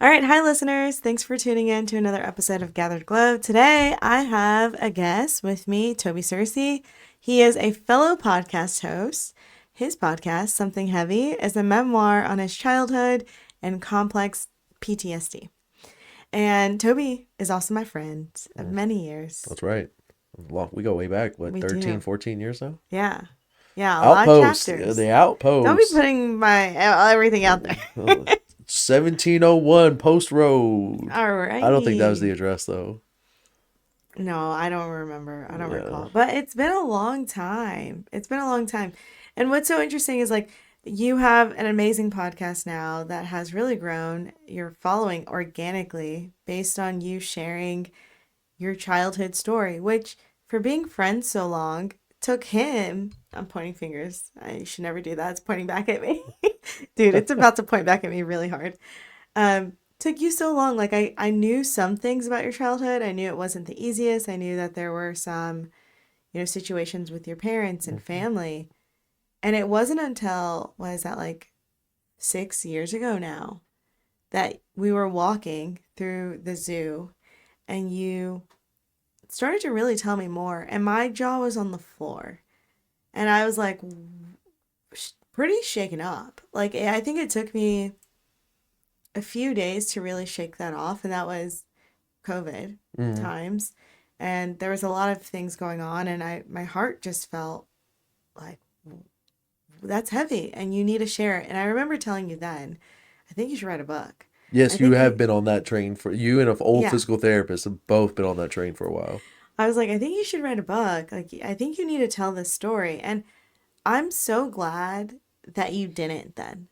right, hi listeners. Thanks for tuning in to another episode of Gathered Glow. Today I have a guest with me, Tobey Searcy. He is a fellow podcast host. His podcast, Something Heavy, is a memoir on his childhood and complex PTSD. And Toby is also my friend of many years. That's right. We go way back, what, We 13, do. 14 years now? Yeah. Yeah, a lot of Outpost. chapters. The Don't be Outpost. putting everything out there. 1701 Post Road. All right. I don't think that was the address, though. No, I don't remember. I don't Yeah. recall. But it's been a long time. It's been a long time. And what's so interesting is like you have an amazing podcast now that has really grown. You're following organically based on you sharing your childhood story, which for being friends so long took him. I'm pointing fingers. I should never do that. It's pointing back at me. Dude, it's about to point back at me really hard. Took you so long. Like I knew some things about your childhood. I knew it wasn't the easiest. I knew that there were some, situations with your parents and family. And it wasn't until, what is that, like 6 years ago now, that we were walking through the zoo and you started to really tell me more. And my jaw was on the floor. And I was like pretty shaken up. Like, I think it took me a few days to really shake that off. And that was COVID times. And there was a lot of things going on. And my heart just felt like, that's heavy and you need to share it. And I remember telling you then, I think you should write a book. Yes, you have been on that train you and an old Yeah. physical therapist have both been on that train for a while. I was like, I think you should write a book. Like, I think you need to tell this story. And I'm so glad that you didn't then.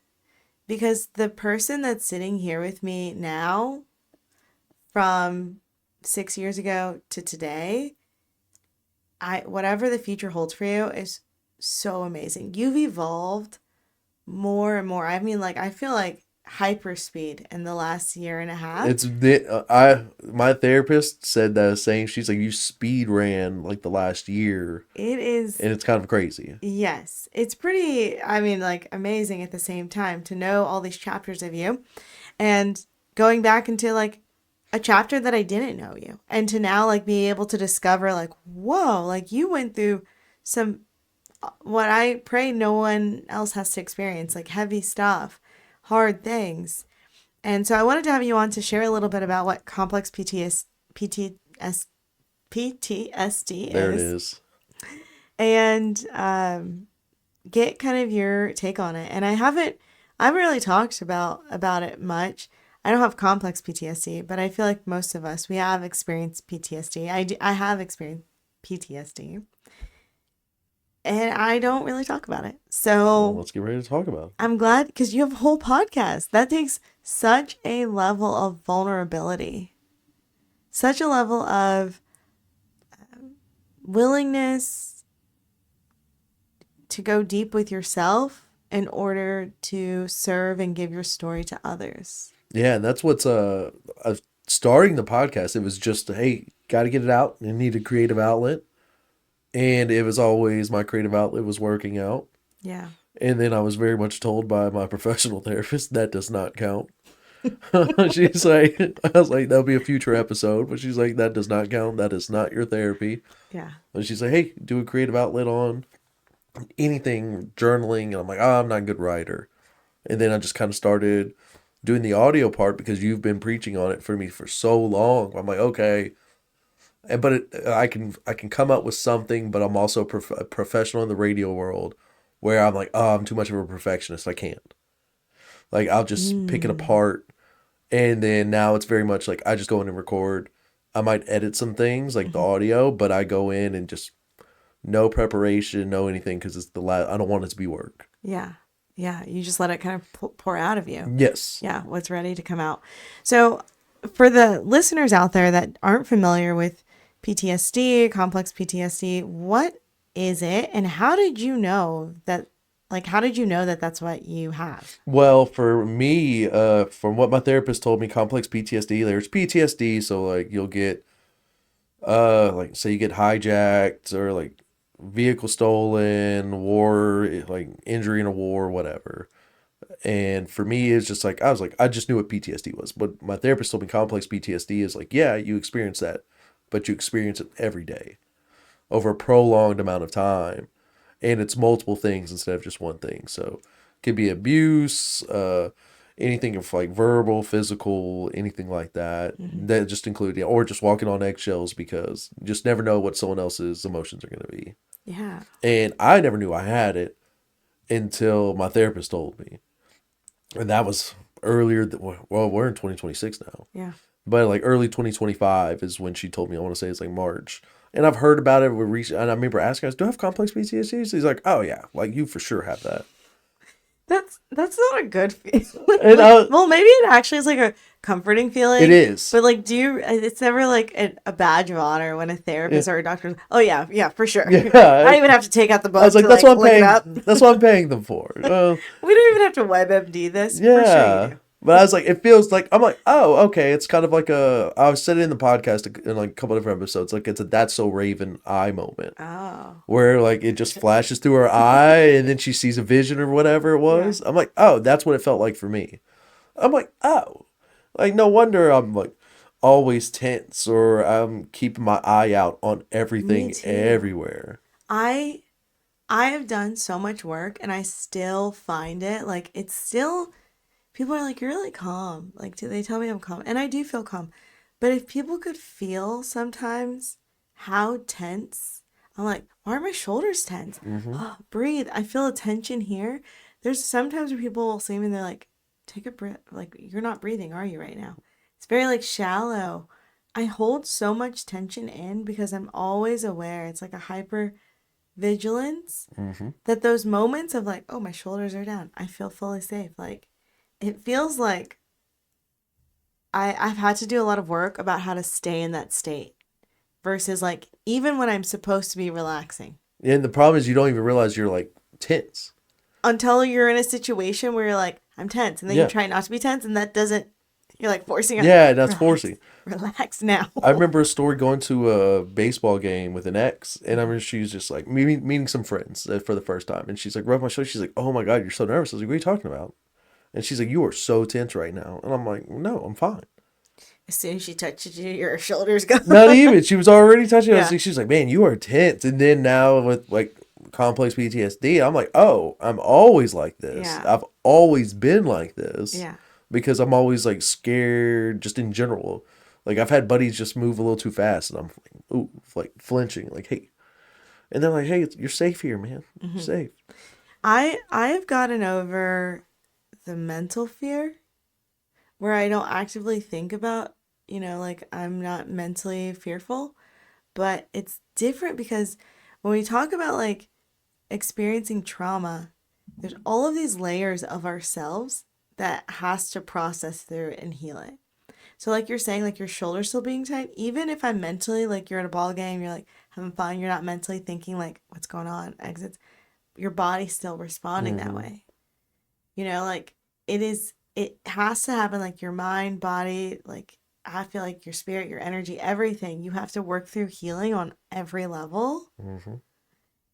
Because the person that's sitting here with me now, from 6 years ago to today, whatever the future holds for you is so amazing. You've evolved more and more. I mean, like, I feel like hyper speed in the last year and a half. My therapist said that saying, she's like, you speed ran like the last year. It is. And it's kind of crazy. Yes. It's pretty, I mean, like, amazing at the same time to know all these chapters of you and going back into like a chapter that I didn't know you, and to now like be able to discover like, whoa, like you went through some, what I pray no one else has to experience, like heavy stuff, hard things. And so I wanted to have you on to share a little bit about what complex PTSD There it is. is. And get kind of your take on it. And I haven't really talked about it much. I don't have complex PTSD, but I feel like most of us, we have experienced PTSD. I have experienced PTSD. And I don't really talk about it. So Well, let's get ready to talk about it. I'm glad, because you have a whole podcast. That takes such a level of vulnerability, such a level of willingness to go deep with yourself in order to serve and give your story to others. Yeah, and that's what's starting the podcast. It was just, hey, got to get it out. You need a creative outlet. And it was always my creative outlet was working out. Yeah. And then I was very much told by my professional therapist that does not count. She's like, I was like, that'll be a future episode. But she's like, that does not count. That is not your therapy. Yeah. And she's like, hey, do a creative outlet on anything, journaling. And I'm like, oh, I'm not a good writer. And then I just kind of started doing the audio part because you've been preaching on it for me for so long. I'm like, okay. But I can come up with something, but I'm also a professional in the radio world where I'm like, oh, I'm too much of a perfectionist. I can't. Like, I'll just pick it apart. And then now it's very much like I just go in and record. I might edit some things like the audio, but I go in and just no preparation, no anything, because it's I don't want it to be work. Yeah. Yeah. You just let it kind of pour out of you. Yes. Yeah. What's ready to come out. So for the listeners out there that aren't familiar with PTSD, complex PTSD, what is it? And how did you know that, that's what you have? Well, for me, from what my therapist told me, complex PTSD, there's PTSD. So like you'll get, like say you get hijacked or like vehicle stolen, war, like injury in a war, whatever. And for me, it's just like, I was like, I just knew what PTSD was. But my therapist told me complex PTSD is like, yeah, you experience that, but you experience it every day over a prolonged amount of time. And it's multiple things instead of just one thing. So it could be abuse, anything of like verbal, physical, anything like that. Hmm. That just include, yeah, or just walking on eggshells because you just never know what someone else's emotions are going to be. Yeah. And I never knew I had it until my therapist told me. And that was earlier, well, we're in 2026 now. Yeah. But like early 2025 is when she told me. I want to say it's like March. And I've heard about it. And I remember asking us, do I have complex PTSD? He's like, oh, yeah, like you for sure have that. That's not a good feeling. And Well, maybe it actually is like a comforting it feeling. is. But like, do you? It's never like a badge of honor when a Yeah. therapist or a doctor. Oh yeah, yeah, for sure. I Yeah. don't even have to take out the I was book like, to that's like what I'm look it paying. up. That's what I'm paying them for. We don't even have to WebMD this. For sure you Yeah. do. But I was like, it feels like, I'm like, oh, okay. It's kind of like I was said it in the podcast in like a couple different episodes. Like it's a That's So Raven eye moment Oh, where like it just flashes through her eye and then she sees a vision or whatever it yeah. was. I'm like, oh, that's what it felt like for me. I'm like, oh, like no wonder I'm like always tense or I'm keeping my eye out on Me everything too. everywhere. I I have done so much work and I still find it like it's still people are like, you're really calm. Like, do they tell me I'm calm? And I do feel calm. But if people could feel sometimes how tense, I'm like, why are my shoulders tense? Hmm. Oh, breathe. I feel a tension here. There's sometimes where people will see me and they're like, take a breath. Like, you're not breathing, are you, right now? It's very like shallow. I hold so much tension in because I'm always aware. It's like a hyper vigilance Hmm. that those moments of like, oh, my shoulders are down. I feel fully safe. Like, it feels like I've had to do a lot of work about how to stay in that state versus like even when I'm supposed to be relaxing. And the problem is you don't even realize you're like tense. Until you're in a situation where you're like, I'm tense, and then you Yeah. try not to be tense, and that doesn't, you're like forcing it. Yeah, that's Relax, forcing. relax now. I remember a story going to a baseball game with an ex, and I remember she was just like meeting some friends for the first time, and she's like, rub my shoulder. She's like, "Oh my God, you're so nervous." I was like, "What are you talking about?" And she's like, "You are so tense right now," and I'm like, "No, I'm fine." As soon as she touches you, your shoulders go. Not even. She was already touching. I was Yeah, like, she's like, "Man, you are tense." And then now with like complex PTSD, I'm like, "Oh, I'm always like this. yeah, I've always been like this yeah. because I'm always like scared, just in general." Like I've had buddies just move a little too fast, and I'm like, ooh, like flinching, like, "Hey." And they're like, "Hey, you're safe here, man. You're Hmm. safe." I've gotten over the mental fear where I don't actively think about, like I'm not mentally fearful, but it's different because when we talk about like experiencing trauma, there's all of these layers of ourselves that has to process through and heal it. So like you're saying, like your shoulders still being tight, even if I'm mentally like you're at a ball game, you're like having fun, you're not mentally thinking like what's going on, exits, your body's still responding that Hmm. way. Like it has to happen like your mind, body, like I feel like your spirit, your energy, everything. You have to work through healing on every level. Hmm.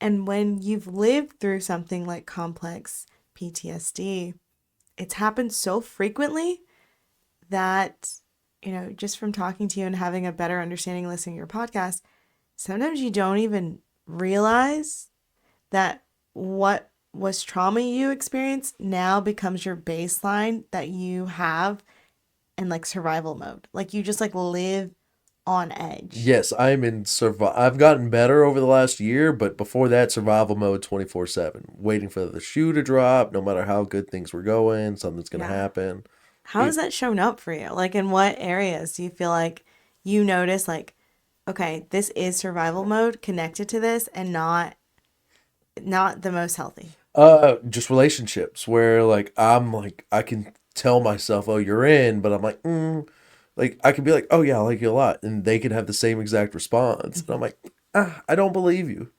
And when you've lived through something like complex PTSD, it's happened so frequently that, just from talking to you and having a better understanding, listening to your podcast, sometimes you don't even realize that what was trauma you experienced now becomes your baseline that you have in like survival mode. Like you just like live on edge. Yes, I'm in survival. I've gotten better over the last year, but before that, survival mode 24/7, waiting for the shoe to drop. No matter how good things were going, something's gonna Yeah. happen. How has It, that shown up for you? Like in what areas do you feel like you notice like, okay, this is survival mode connected to this and not the most healthy. just relationships where like I'm like I can tell myself, "Oh, you're in," but I'm like, like I could be like, "Oh yeah, I like you a lot," and they could have the same exact response, and I'm like, I don't believe you.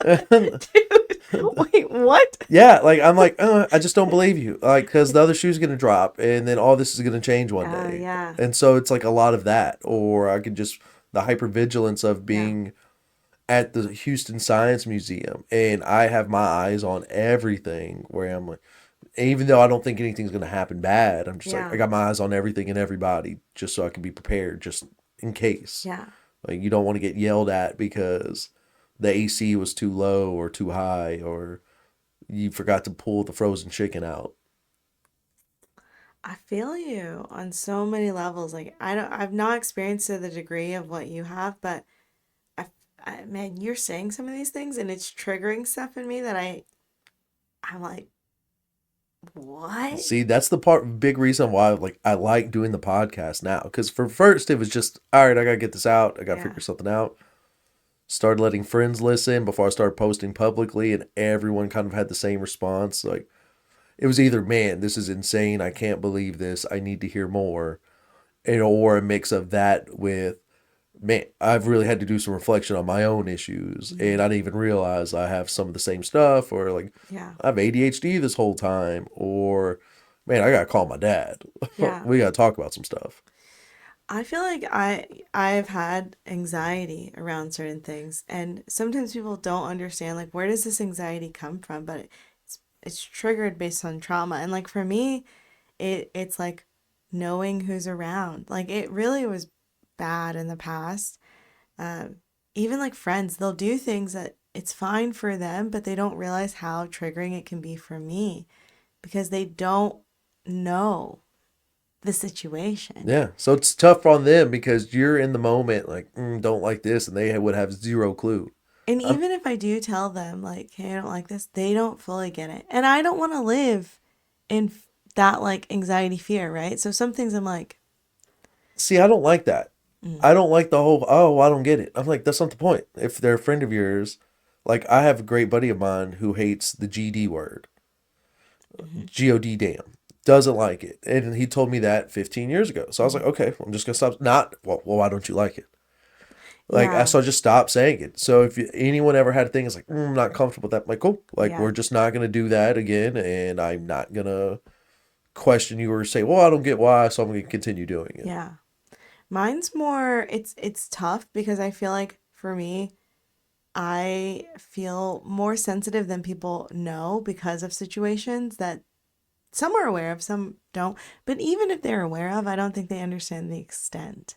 Dude, wait, what? Yeah, like I'm like, I just don't believe you, like because the other shoe's gonna drop, and then all this is gonna change one Oh, day, yeah. and so it's like a lot of that, or I could just the hypervigilance of Yeah. being at the Houston Science Museum, and I have my eyes on everything, where I'm like. even though I don't think anything's going to happen bad, I'm just like, I Yeah. got my eyes on everything and everybody just so I can be prepared just in case. Yeah. Like, you don't want to get yelled at because the AC was too low or too high, or you forgot to pull the frozen chicken out. I feel you on so many levels. Like I've not experienced to the degree of what you have, but man, you're saying some of these things and it's triggering stuff in me that I'm like, what? See, that's the big reason why like I like doing the podcast now. Because for first it was just, all right, I gotta get this out. I gotta Yeah. figure something out. Started letting friends listen before I started posting publicly, and everyone kind of had the same response. Like, it was either, man, this is insane. I can't believe this. I need to hear more. And, or a mix of that with, man, I've really had to do some reflection on my own issues. And Hmm. I didn't even realize I have some of the same stuff. Or like, Yeah. I have ADHD this whole time. Or, man, I got to call my dad. Yeah. We got to talk about some stuff. I feel like I've had anxiety around certain things, and sometimes people don't understand like where does this anxiety come from, but it's triggered based on trauma. And like for me, it's like knowing who's around. Like it really was bad in the past. Um, Even like friends, they'll do things that it's fine for them, but they don't realize how triggering it can be for me because they don't know the situation. Yeah. So it's tough on them because you're in the moment, like, don't like this. And they would have zero clue. And I'm, even if I do tell them, like, hey, I don't like this, they don't fully get it. And I don't want to live in that, like, anxiety fear, right? So some things I'm like, See, I don't like that. mm, I don't like the whole, oh, I don't get it. I'm like, that's not the point. If they're a friend of yours, like I have a great buddy of mine who hates the GD word, mhm, God damn, doesn't like it. And he told me that 15 years ago. So I was like, mhm. okay, I'm just going to stop. Not, well, why don't you like it? Like, Yeah, so I just stopped saying it. So if anyone ever had a thing, it's like, I'm not comfortable with that. I'm like, cool. Like, yeah, we're just not going to do that again. And I'm not going to question you or say, well, I don't get why. So I'm going to continue doing it. yeah. Mine's more, it's tough because I feel like for me, I feel more sensitive than people know because of situations that some are aware of, some don't. But even if they're aware of, I don't think they understand the extent.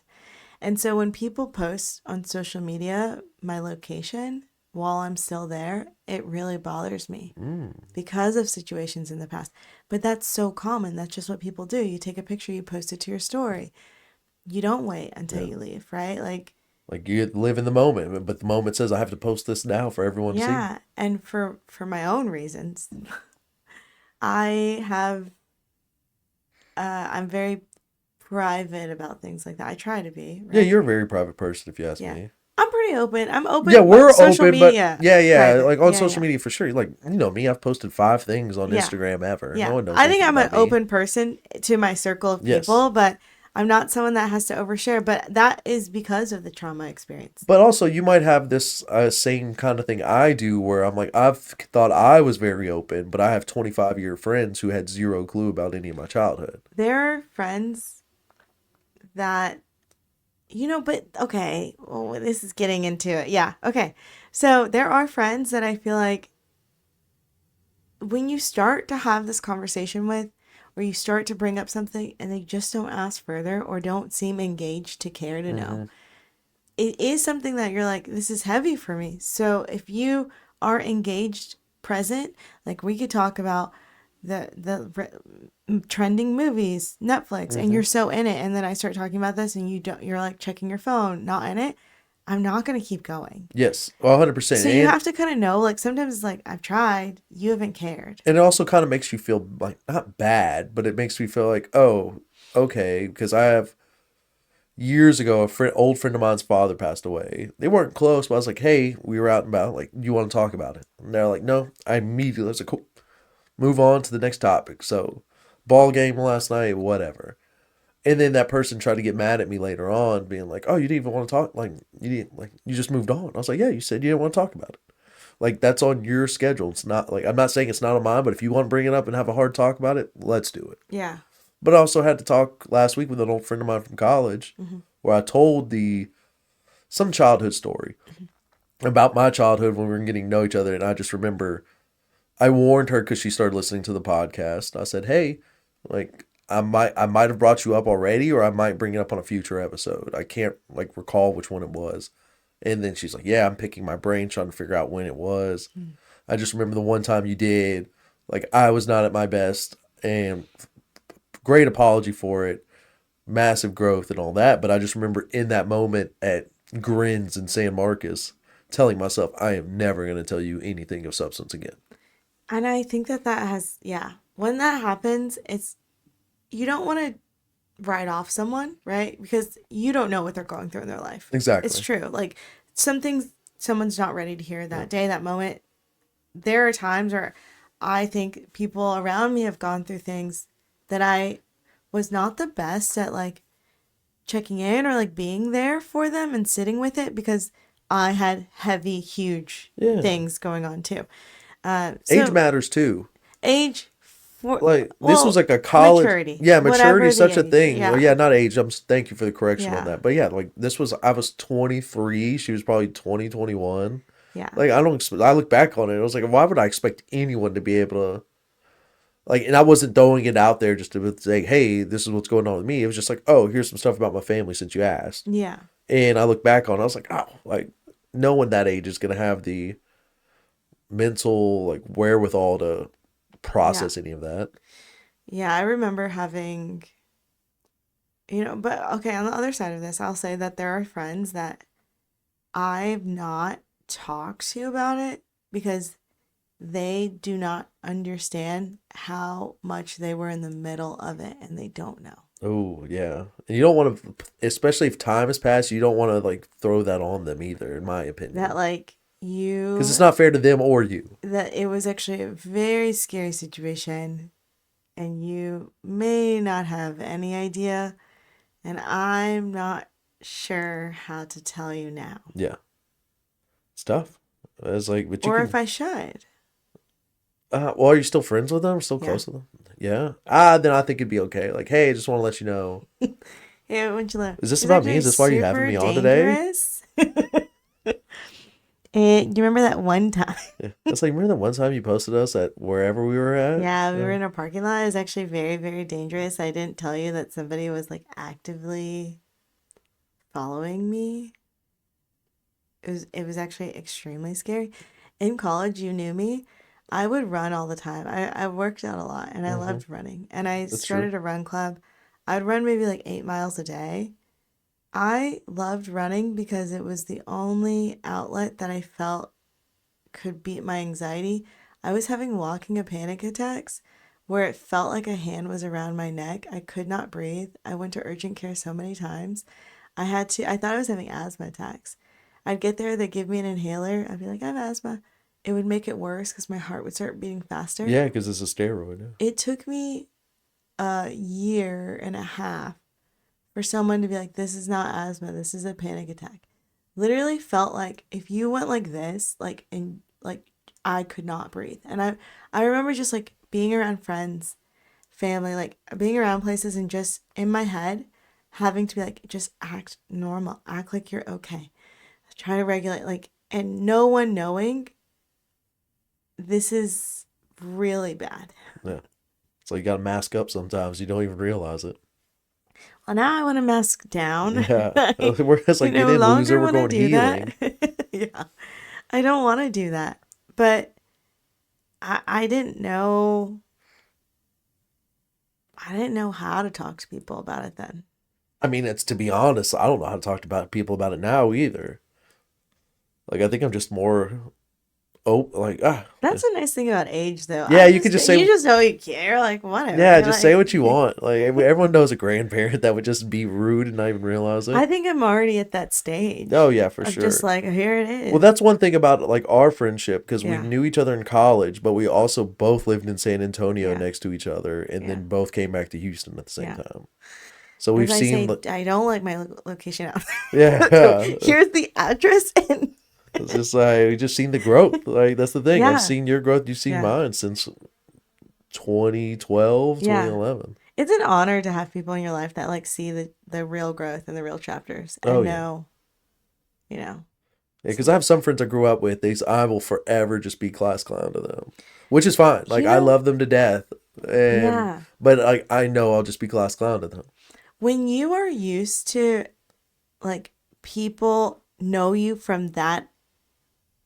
And so when people post on social media my location while I'm still there, it really bothers me Mm. because of situations in the past. But that's so common. That's just what people do. You take a picture, you post it to your story. You don't wait until Yeah. you leave, right? Like, Like you live in the moment, but the moment says I have to post this now for everyone to see. yeah. And for my own reasons, I have I'm very private about things like that. I try to be, Yeah, right? you're a very private person if you ask Yeah. me. I'm pretty open. I'm Yeah, open, but we're social open, but media yeah, private. like on Yeah, social yeah. media for sure. Like, you know me, I've posted 5 things on Yeah. Instagram ever. No Yeah. one knows I think anything I'm an about me. open person to my circle of Yes. people, but I'm not someone that has to overshare. But that is because of the trauma experience. But also, you might have this same kind of thing I do where I'm like, I've thought I was very open, but I have 25-year friends who had zero clue about any of my childhood. There are friends that, but okay, well, this is getting into it. Yeah. Okay. So there are friends that I feel like when you start to have this conversation with, or you start to bring up something and they just don't ask further or don't seem engaged to care to know, Hmm. it is something that you're like, this is heavy for me. So if you are engaged, present, like we could talk about the trending movies, Netflix, and Hmm. you're so in it, and then I start talking about this, and you're like checking your phone, not in it. I'm not gonna keep going. Yes, 100%. So you have to kind of know, like sometimes it's like I've tried, you haven't cared. And it also kind of makes you feel like not bad, but it makes me feel like, oh, okay, because I have years ago old friend of mine's father passed away. They weren't close, but I was like, hey, we were out and about, like, you want to talk about it? And they're like, no. I immediately was like, cool, move on to the next topic. So, ball game last night, whatever. And then that person tried to get mad at me later on, being like, oh, you didn't even want to talk, like you didn't, like you just moved on. I was like, yeah, you said you didn't want to talk about it. Like, that's on your schedule. It's not like, I'm not saying it's not on mine, but if you want to bring it up and have a hard talk about it, let's do it. Yeah. But I also had to talk last week with an old friend of mine from college Hmm. where I told some childhood story about my childhood when we were getting to know each other. And I just remember I warned her because she started listening to the podcast. I said, "Hey, like I might have brought you up already, or I might bring it up on a future episode. I can't like recall which one it was." And then she's like, "Yeah, I'm picking my brain trying to figure out when it was." Mm. I just remember the one time you did. Like I was not at my best, and great apology for it. Massive growth and all that, but I just remember in that moment at Grins in San Marcos telling myself, I am never going to tell you anything of substance again. And I think that that has, yeah, when that happens, it's, you don't want to write off someone, right? Because you don't know what they're going through in their life. It's Exactly. true. Like some things someone's not ready to hear Yeah. that day, that moment. There are times where I think people around me have gone through things that I was not the best at, like checking in or like being there for them and sitting with it because I had heavy, huge Yeah. things going on too. Age So matters too. age for, Like this was well, like a college. maturity, Yeah, maturity whatever is the such a age. thing. Well, Yeah. yeah, not age. Thank you for the correction on Yeah. that. But yeah, like this was I was 23, she was probably 20, 21. Yeah. Like I look back on it, I was like, why would I expect anyone to be able to like, and I wasn't throwing it out there just to say, hey, this is what's going on with me. It was just like, oh, here's some stuff about my family since you asked. Yeah. And I look back on it, I was like, oh, like no one that age is gonna have the mental like wherewithal to Yeah. process any of that. Yeah. I remember having, but okay, on the other side of this, I'll say that there are friends that I've not talked to about it because they do not understand how much they were in the middle of it and they don't know. Oh yeah, and you don't want to, especially if time has passed. You don't want to like throw that on them either, in my That opinion, like because it's you not fair to them or you. that it was actually a very scary situation and you may not have any idea and I'm not sure how to tell you now Yeah, it's tough. It's like, but you or if can. I should. Well, are you still friends with them? Still Yeah. close with them? Yeah. Then I think it'd be okay. Like, hey, I just want to let you know. Yeah, wouldn't you laugh? Is this It's about me? actually Is this why you're having super me on today? dangerous. And you remember that one time? Yeah. It's like, remember that one time you posted us at wherever we were at? Yeah, we were Yeah. in a parking lot. It was actually very, very dangerous. I didn't tell you that somebody was like actively following me. It was actually extremely scary. In college, you knew me. I would run all the time. I worked out a lot and I Mm-hmm. loved running. And I That's true. started a run club. I'd run maybe like 8 miles a day. I loved running because it was the only outlet that I felt could beat my anxiety. I was having walking and panic attacks where it felt like a hand was around my neck. I could not breathe. I went to urgent care so many times. I thought I was having asthma attacks. I'd get there, they'd give me an inhaler. I'd be like, I have asthma. It would make it worse because my heart would start beating faster. Yeah, because it's a steroid. Yeah. It took me a year and a half for someone to be like, this is not asthma, this is a panic attack. Literally felt like if you went like this, like and like I could not breathe. And I remember just like being around friends, family, like being around places and just in my head having to be like, just act normal, act like you're okay. Try to regulate like and no one knowing this is really bad. Yeah. So you got to mask up sometimes. You don't even realize it. Well, now I want to mask down. Yeah. I We're just like, get no in, loser. longer We're want to going do that. healing. Yeah. I don't want to do that. But I didn't know how to talk to people about it then. I mean, it's to be honest, I don't know how to talk about people about it now either. Like, I think I'm just more, like, That's a nice thing about age though. yeah, you could just You say, just know you care, like whatever. yeah, You're just say like what you want. Like, everyone knows a grandparent that would just be rude and not even realize I it. think I'm already at that stage Oh, yeah, for of just sure. like here it Well, is. that's one thing about like our friendship because we Yeah. knew each other in college, but we also both lived in San Antonio Yeah. next to each other, and Yeah. then both came back to Houston at the same Yeah. time. So As we've I seen, say, I don't like my location out yeah, there. So here's the address and it's just like we just seen the growth. Like that's the thing. I've yeah. seen your growth, you've seen Yeah. mine since 2012, Yeah. 2011. It's an honor to have people in your life that like see the real growth and the real chapters Oh and yeah. know, you know. because I have some friends I grew up with. I will forever just be class clown to them, which is fine. You Like I know, love them to death, and yeah. but I know I'll just be class clown to them. When you are used to like people know you from that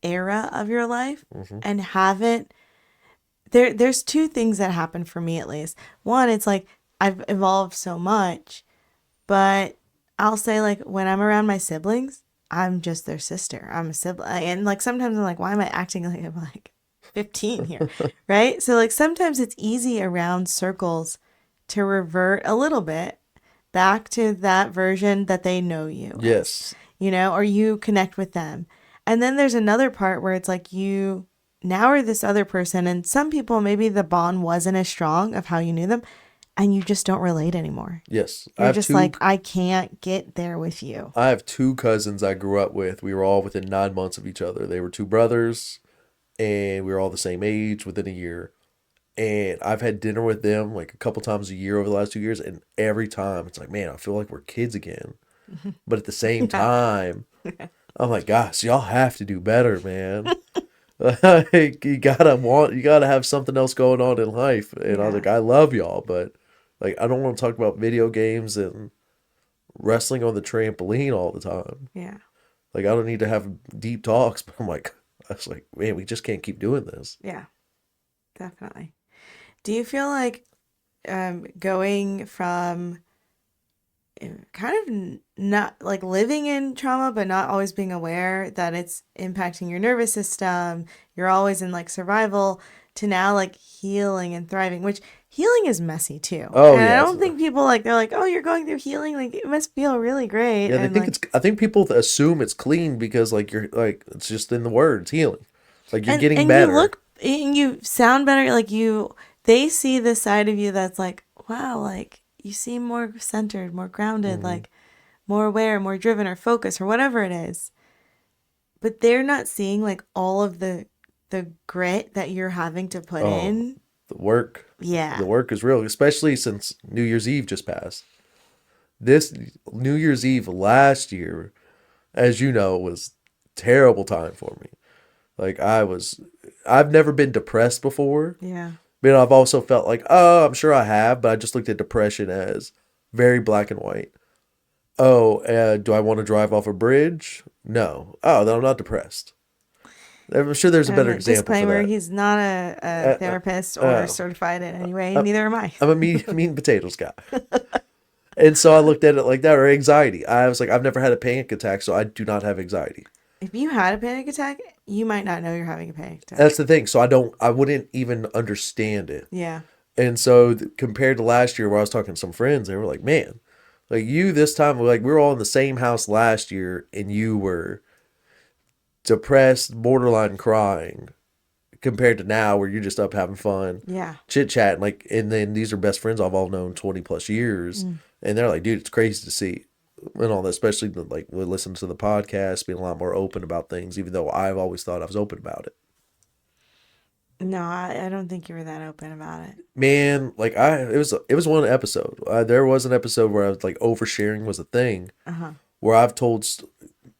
era of your life Hmm. and haven't there's two things that happen for me at least. One, it's like I've evolved so much, but I'll say like when I'm around my siblings, I'm just their sister. I'm a sibling. And like sometimes I'm like, why am I acting like I'm like 15 here? Right? So like sometimes it's easy around circles to revert a little bit back to that version that they know you as, Yes, or you connect with them. And then there's another part where it's like you now are this other person, and some people maybe the bond wasn't as strong of how you knew them, and you just don't relate anymore. yes. You're just like, I can't get there with you. I have two cousins I grew up with. We were all within 9 months of each other. They were two brothers, and we were all the same age within a year. And I've had dinner with them like a couple times a year over the last 2 years, and every time it's like, man, I feel like we're kids again. But at the same Yeah. time, I'm like, gosh, y'all have to do better, man. Like you gotta have something else going on in life. And I was Yeah. like, I love y'all, but like I don't want to talk about video games and wrestling on the trampoline all the time. Yeah. Like I don't need to have deep talks, but I was like, man, we just can't keep doing this. Yeah. Definitely. Do you feel like going from kind of not like living in trauma, but not always being aware that it's impacting your nervous system, you're always in like survival, to now like healing and thriving, which healing is messy too. Oh And I yeah, don't think people like, they're like, oh, you're going through healing. Like it must feel really great. yeah. They And think like, it's. I think people assume it's clean because like you're like it's just in the words healing. Like you're getting and you better. look and you sound better. Like they see this side of you that's like, wow, like you seem more centered, more grounded, Hmm. like more aware, more driven or focused or whatever it is. But they're not seeing like all of the grit that you're having to put Oh, in. the work. The Yeah. work is real, especially since New Year's Eve just passed. This New Year's Eve last year, as you know, was terrible time for me. Like I've never been depressed before. Yeah. But I've also felt like, oh, I'm sure I have, but I just looked at depression as very black and white. Oh, do I want to drive off a bridge? No. Oh, then I'm not depressed. I'm sure there's a better example for Disclaimer, that. he's not a Uh, uh, therapist or oh, certified in any way, I- neither am I. I'm a meat and potatoes guy. And so I looked at it like that, or anxiety. I was like, I've never had a panic attack, so I do not have anxiety. If you had a panic attack, you might not know you're having a panic That's attack. the thing. So I wouldn't even understand it. Yeah. And so compared to last year where I was talking to some friends, they were like, man, like you this time, like we were all in the same house last year and you were depressed, borderline crying compared to now where you're just up having fun, Yeah. chit chatting. Like, and then these are best friends I've all known 20 plus years. Mm. And they're like, dude, it's crazy to see and all that, especially like we listen to the podcast, being a lot more open about things, even though I've always thought I was open about it. No, I don't think you were that open about it. Man, like it was one episode. There was an episode where I was like oversharing was a thing Uh-huh. where I've told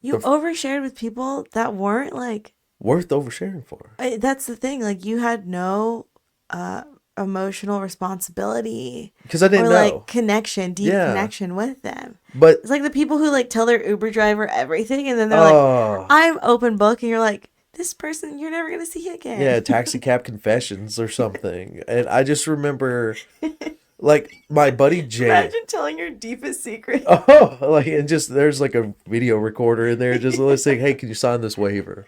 You the overshared with people that weren't like worth oversharing for. that's the thing. Like you had no uh emotional responsibility Because I or didn't like know. connection, deep Yeah. connection with them. But It's like the people who like tell their Uber driver everything and then they're like, oh I'm open book, and you're like, this person you're never gonna see yeah, again. taxi cab confessions or something. And I just remember like my buddy Jay. Imagine telling your deepest secret. Oh, like and just there's like a video recorder in there just listening, hey, can you sign this waiver?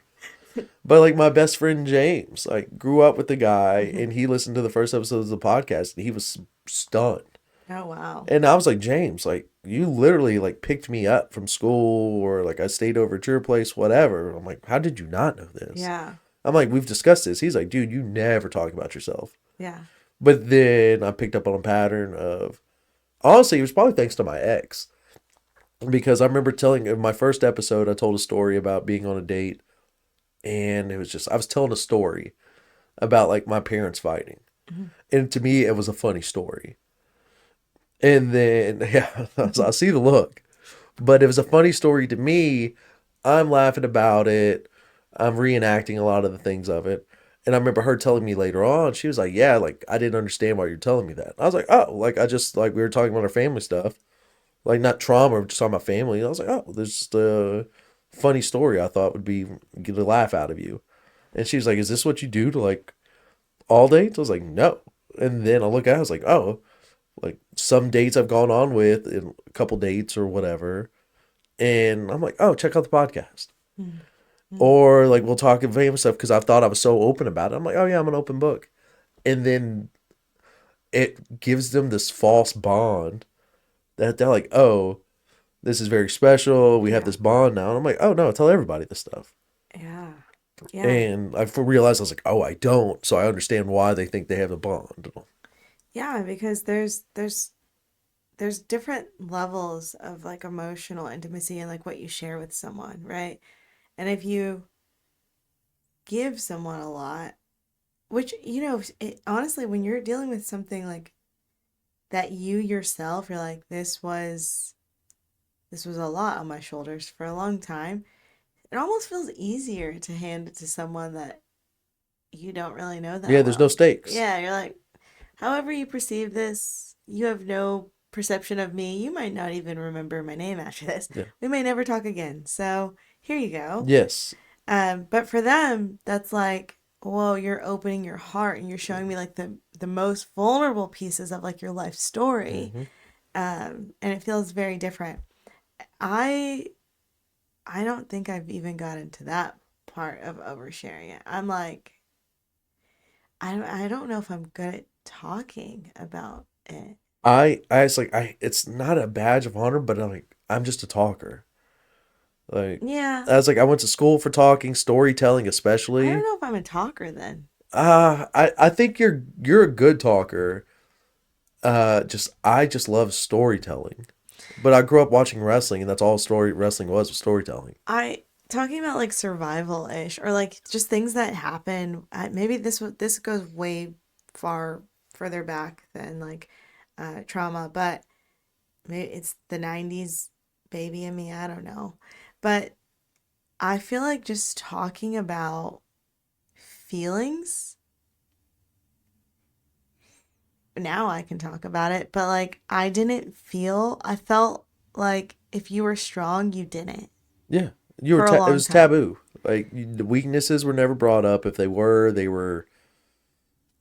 But like my best friend James, like grew up with the guy and he listened to the first episodes of the podcast and he was stunned. Oh wow. And I was like, James, like you literally like picked me up from school or like I stayed over at your place, whatever. I'm like, how did you not know this? Yeah. I'm like, we've discussed this. He's like, dude, you never talk about yourself. Yeah. But then I picked up on a pattern of honestly, it was probably thanks to my ex. Because I remember telling in my first episode, I told a story about being on a date and it was just I was telling a story about like my parents fighting. Mhm. And to me it was a funny story. And then, yeah, I see the look. But it was a funny story to me I'm laughing about it. I'm reenacting a lot of the things of it. And I remember her telling me later on, she was like, yeah, like I didn't understand why you're telling me that. I was like, oh, like I just like we were talking about our family stuff. Like not trauma, just talking about family. And I was like, oh, there's just a funny story I thought would be get a laugh out of you. And she was like, is this what you do to like all dates? I was like, no. And then I look at it, I was like, oh, like some dates I've gone on with, and a couple dates or whatever. And I'm like, oh, check out the podcast. Mm-hmm. Or like we'll talk about famous stuff because I thought I was so open about it. I'm like, oh yeah, I'm an open book. And then it gives them this false bond that they're like, oh, this is very special. We have Yeah. this bond now. And I'm like, oh no, tell everybody this stuff. Yeah. Yeah. And I realized I was like, oh, I don't. So I understand why they think they have a bond. Yeah, because there's different levels of like emotional intimacy and like what you share with someone, right? And if you give someone a lot, which honestly, when you're dealing with something like that, you yourself, you're like, this was a lot on my shoulders for a long time. It almost feels easier to hand it to someone that you don't really know Yeah, that there's no well. stakes. Yeah, you're like, however you perceive this, you have no perception of me. You might not even remember my name after this. Yeah. We may never talk again. So here you go. Yes. But for them, that's like, whoa, you're opening your heart and you're showing me like the most vulnerable pieces of like your life story. Hmm. And it feels very different. I I don't think I've even gotten to that part of oversharing it. I'm like, I don't know if I'm good at talking about it. I was like, it's not a badge of honor, but I'm just a talker. Like, Yeah, I was like, I went to school for talking, storytelling, I don't especially. know if I'm a talker then. I think you're a good talker. I just love storytelling. But I grew up watching wrestling, and that's all story wrestling was storytelling. I talking about like survival ish or like just things that happen. Maybe this goes way far further back than like trauma, but maybe it's the '90s baby in me. I don't know, but I feel like just talking about feelings. Now I can talk about it, but like I felt like if you were strong, you didn't Yeah, for a it long was time. taboo. Like the weaknesses were never brought up. If they were, they were.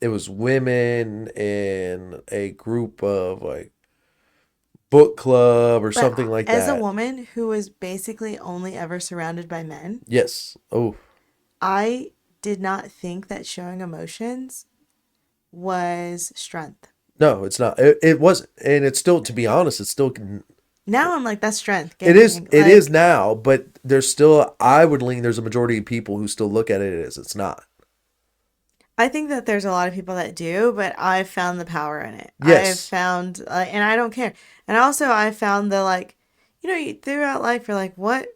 It was women and a group of like book club or But something like as a that. woman who was basically only ever surrounded by men, Yes. Oh I did not think that showing emotions was strength. no, it's not. It wasn't, and it's still. To be honest, it's still. Now I'm like, that's strength. It Gang, is. gang. It is now, but there's still. I would lean. There's a majority of people who still look at it as it's not. I think that there's a lot of people that do, but I've found the power in it. I've Yes. found, and I don't care. And also, I found the like, throughout life, you're like, what?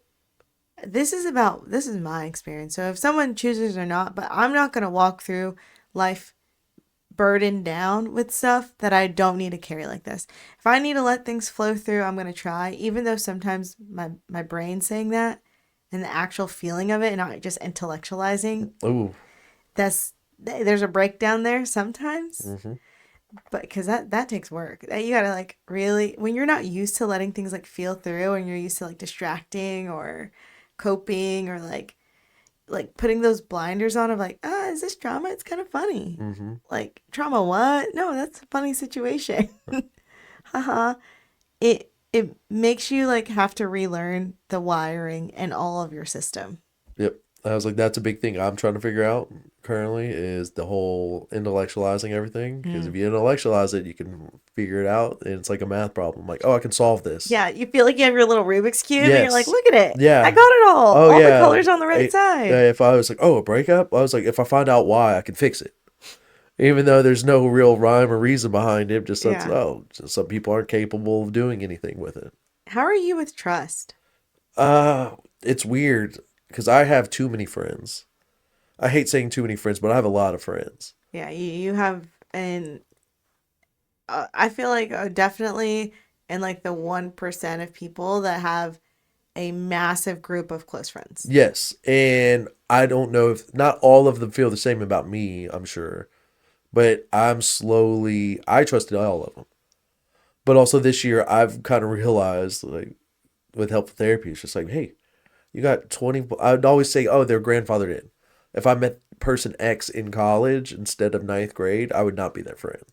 This is my experience. So if someone chooses or not, but I'm not going to walk through life burdened down with stuff that I don't need to carry like this. If I need to let things flow through, I'm going to try, even though sometimes my brain's saying that and the actual feeling of it and not just intellectualizing, Ooh. there's a breakdown there sometimes, Hmm. but because that takes work. That you gotta like really when you're not used to letting things like feel through and you're used to like distracting or coping or like putting those blinders on of like, is this trauma? It's kind of funny. Hmm. Like, trauma what? No, that's a funny situation. Haha. It makes you like have to relearn the wiring and all of your system. Yep. I was like, that's a big thing I'm trying to figure out currently is the whole intellectualizing everything. Because if Mm. you intellectualize it, you can figure it out, and it's like a math problem. Like, oh, I can solve this. Yeah, you feel like you have your little Rubik's cube and you're like, Yes. look at it. I Yeah. got it all. Oh All the yeah. colors on the right side. If I was like, oh, a breakup, I was like, if I find out why, I can fix it. Even though there's no real rhyme or reason behind it, just that's Yeah. just some people aren't capable of doing anything with it. How are you with trust? It's weird because I have too many friends. I hate saying too many friends, but I have a lot of friends. Yeah, you have, and I feel like definitely in like the 1% of people that have a massive group of close friends. Yes, and I don't know if not all of them feel the same about me, I'm sure, but I trusted all of them. But also this year, I've kind of realized, like, with help with therapy, it's just like, hey, you got 20. I'd always say, oh, they're grandfathered in. If I met person X in college instead of ninth grade, I would not be their friend.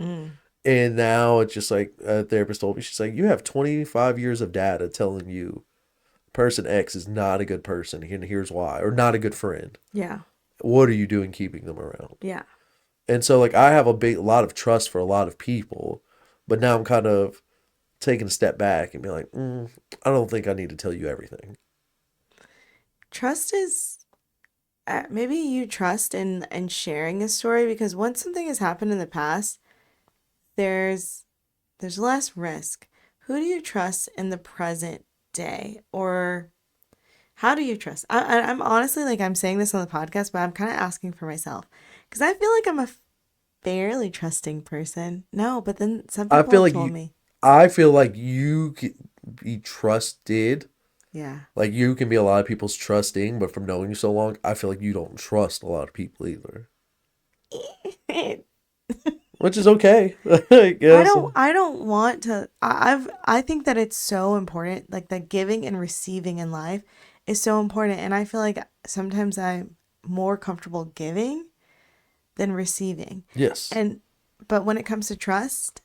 Mm, And now it's just like a therapist told me, she's like, you have 25 years of data telling you person X is not a good person, and here's why, or not a good friend. yeah. What are you doing keeping them around? Yeah. And so, like, I have a lot of trust for a lot of people, but now I'm kind of taking a step back and be like, I don't think I need to tell you everything. Trust is maybe you trust in sharing a story because once something has happened in the past, there's there's less risk. Who do you trust in the present day? Or how do you trust? I'm honestly like I'm saying this on the podcast, but I'm kind of asking for myself because I feel like I'm a fairly trusting person. No, but then some I people feel have like told you, me, I feel like you can be trusted. yeah. Like, you can be a lot of people's trusting, but from knowing you so long, I feel like you don't trust a lot of people either, which is okay, I guess. I don't want to I think that it's so important like the giving and receiving in life is so important and I feel like sometimes I'm more comfortable giving than receiving. Yes. And but when it comes to trust,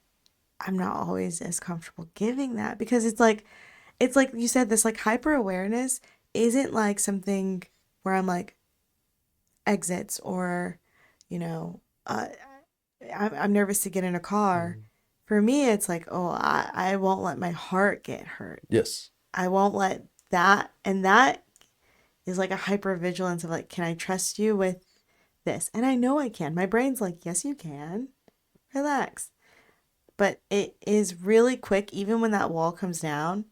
I'm not always as comfortable giving that because it's like you said this like hyper awareness isn't like something where I'm like exits or you know I'm nervous to get in a car. Mm. For me, it's like, oh, I won't let my heart get hurt. Yes. I won't let that, and that is like a hyper vigilance of like, can I trust you with this? And I know I can. My brain's like, yes, you can. Relax. But it is really quick, even when that wall comes down,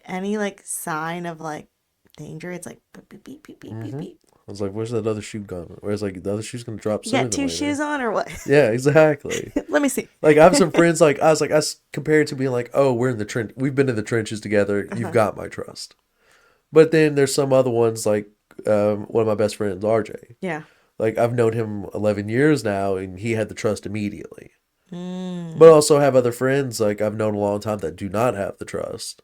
any like sign of like danger, it's like beep, beep, beep, beep, beep, beep, Mm-hmm. beep. I was like, where's that other shoe gone? Where's like the other shoe's gonna drop You sooner got than two later. shoes on or what? Yeah, exactly. Let me see. Like, I have some friends, like, compared to being like, oh, we're in the trench, we've been in the trenches together, you've Uh-huh. got my trust. But then there's some other ones, like, one of my best friends, RJ. Yeah. Like, I've known him 11 years now, and he had the trust immediately. But Mm. also have other friends, like, I've known a long time that do not have the trust.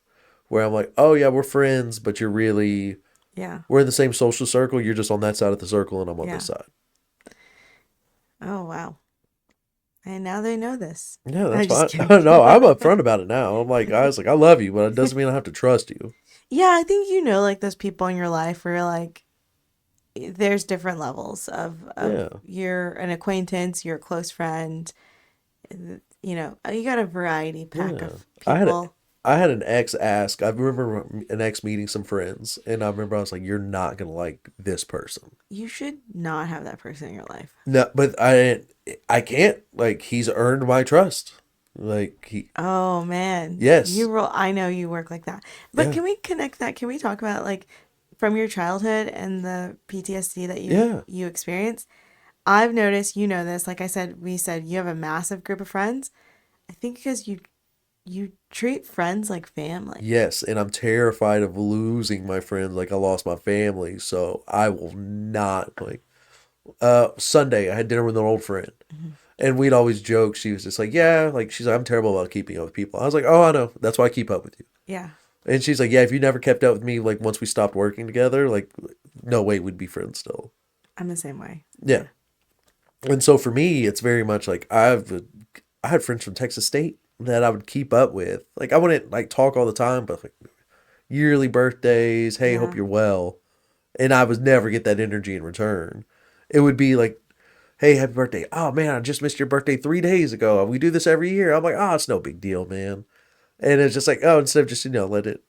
Where I'm like, oh, yeah, we're friends, but Yeah. we're in the same social circle, you're just on that side of the circle, and I'm on this Yeah. side. Oh, wow. And now they know this. Yeah, that's I'm just fine. kidding. No, I'm upfront about it now. I'm like, guys, like, I love you, but it doesn't mean I have to trust you. Yeah, I think you know like those people in your life where like there's different levels of Yeah. you're an acquaintance, you're a close friend, you know, you got a variety pack Yeah. of I had a, people. I had an ex ask. I remember an ex meeting some friends, and I remember I was like, "You're not gonna like this person." You should not have that person in your life. No, but I can't. Like, he's earned my trust. Like, Oh man, yes, you roll. I know you work like that. But yeah, can we connect that? Can we talk about like from your childhood and the PTSD that yeah, you experienced? I've noticed, you know this, like I said, we said you have a massive group of friends. I think because you treat friends like family. yes. And I'm terrified of losing my friends. Like, I lost my family, so I will not like. Sunday, I had dinner with an old friend. Mhm. And we'd always joke. She was just like, yeah, like, she's like, I'm terrible about keeping up with people. I was like, oh, I know. That's why I keep up with you. Yeah, And she's like, yeah, if you never kept up with me, like, once we stopped working together, like, no way we'd be friends still. I'm the same way. Yeah. Yeah. And so for me, it's very much like I had friends from Texas State that I would keep up with. Like, I wouldn't like talk all the time, but like yearly birthdays, hey, hope Yeah. you're well. And I would never get that energy in return. It would be like, hey, happy birthday. Oh man, I just missed your birthday 3 days ago. We do this every year. I'm like, oh, it's no big deal, man. And it's just like, oh, instead of just, let it,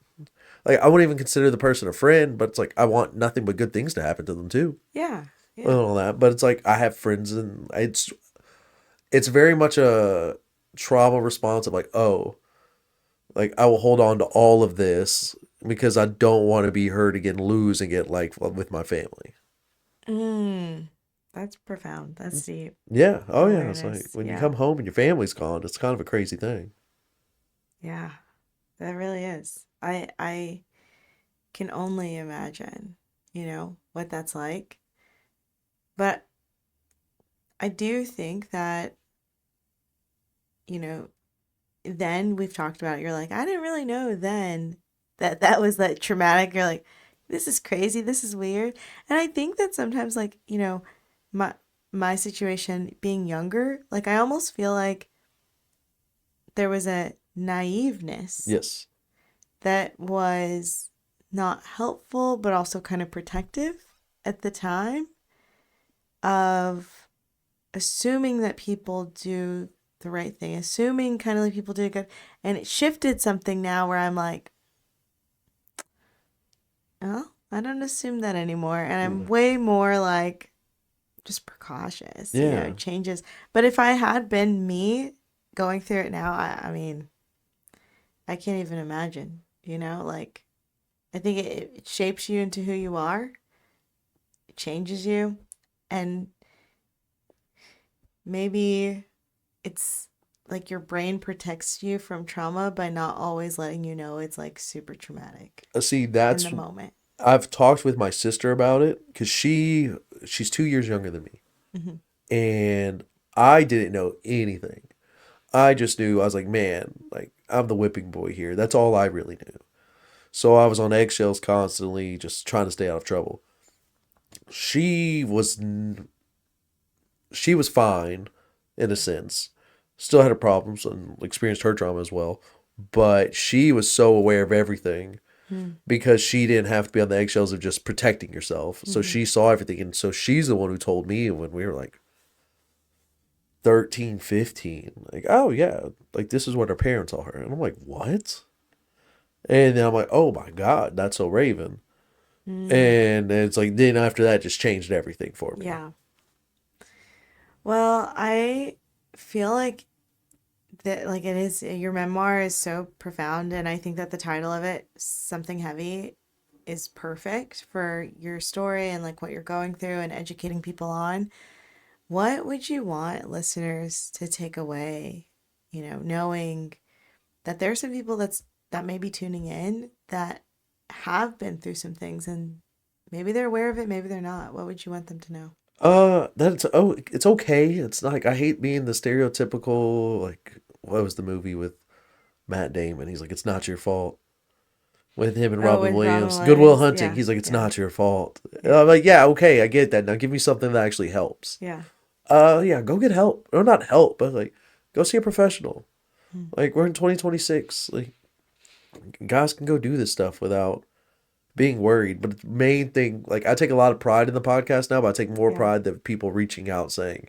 like, I wouldn't even consider the person a friend, but it's like, I want nothing but good things to happen to them too. Yeah. And Yeah. all that. But it's like, I have friends, and it's very much a trauma response of like, oh, like, I will hold on to all of this because I don't want to be hurt again, lose and get like with my family. Mm. That's profound. That's deep. Yeah. Oh yeah. It's like Awareness. when you Yeah. come home and your family's gone, it's kind of a crazy thing. Yeah. That really is. I can only imagine, what that's like. But I do think that, you know, then we've talked about it, you're like, I didn't really know then that was like traumatic. You're like, this is crazy, this is weird. And I think that sometimes, like, my my situation being younger, like I almost feel like there was a naiveness Yes. that was not helpful but also kind of protective at the time, of assuming that people do the right thing, assuming kind of like people do good. And it shifted something now where I'm like, oh, I don't assume that anymore. And I'm Mm. way more like just precautious, Yeah. it changes. But if I had been me going through it now, I mean, I can't even imagine, like I think it shapes you into who you are, it changes you. And maybe it's like your brain protects you from trauma by not always letting you know it's like super traumatic See, in that's the moment. I've talked with my sister about it because she's 2 years younger than me, Hmm. and I didn't know anything. I just knew I was like, man, like I'm the whipping boy here. That's all I really knew. So I was on eggshells constantly, just trying to stay out of trouble. She was she was fine in a sense. Still had her problems and experienced her trauma as well, but she was so aware of everything because she didn't have to be on the eggshells of just protecting yourself. So Mm-hmm. she saw everything. And so she's the one who told me when we were like 13, 15, like, oh, yeah, like this is what her parents are. And I'm like, what? And then I'm like, oh my God, that's so Raven. Mm, And it's like, then after that, just changed everything for me. yeah. Well, I feel like that, like, it is, your memoir is so profound, and I think that the title of it, Something Heavy, is perfect for your story and like what you're going through and educating people on. What would you want listeners to take away, knowing that there's some people that may be tuning in that have been through some things, and maybe they're aware of it, maybe they're not. What would you want them to know? That's oh, it's okay. It's not like I hate being the stereotypical like what was the movie with Matt Damon? He's like, it's not your fault. With him and Oh, Robin with Robin Williams, Goodwill Williams. Hunting. Yeah, He's like, it's yeah, not your fault. And yeah, I'm like, yeah, okay, I get that. Now give me something that actually helps. yeah. Yeah, go get help. Or not help, but like, go see a professional. Hmm. Like, we're in 2026. Like, guys can go do this stuff without being worried. But the main thing, like, I take a lot of pride in the podcast now, but I take more Yeah, pride than people reaching out saying,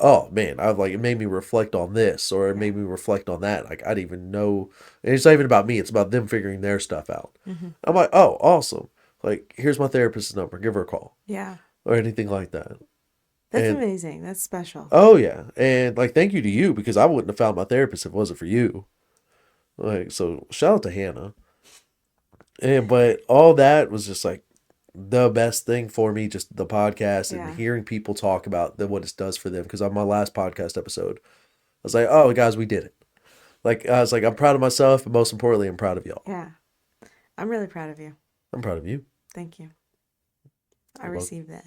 oh man, I've like, it made me reflect on this or it yeah. made me reflect on that. Like, I didn't even know. And it's not even about me, it's about them figuring their stuff out. Hmm. I'm like, oh, awesome. Like, here's my therapist's number. Give her a call Yeah. or anything like that. That's And amazing. That's special. oh yeah, and like thank you to you because I wouldn't have found my therapist if it wasn't for you. Like so, shout out to Hannah. And but all that was just like the best thing for me, just the podcast and Yeah, hearing people talk about what it does for them. Because on my last podcast episode, I was like, oh guys, we did it. Like I was like, I'm proud of myself, but most importantly, I'm proud of y'all. yeah. I'm really proud of you. I'm proud of you. Thank you. I Well, received that.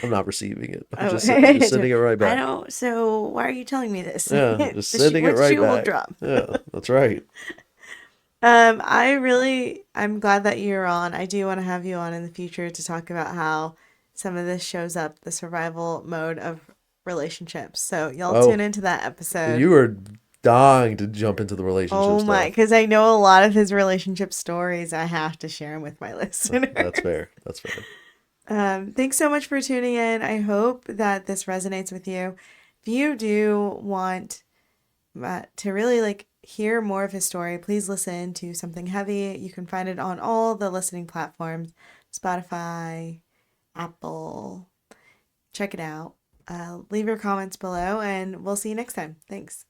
I'm not receiving it. I'm Oh, just sending it right I back. don't. So why are you telling me this? Yeah, just sending it What right shoe will back. drop? Yeah, that's right. I'm glad that you're on. I do want to have you on in the future to talk about how some of this shows up, the survival mode of relationships. So y'all tune Oh, into that episode. you are dying to jump into the relationship Oh my, stuff. because I know a lot of his relationship stories. I have to share them with my That's listeners. fair. That's fair. Thanks so much for tuning in. I hope that this resonates with you. If you do want to really like hear more of his story, please listen to Something Heavy. You can find it on all the listening platforms, Spotify, Apple. Check it out. Leave your comments below, and we'll see you next time. Thanks.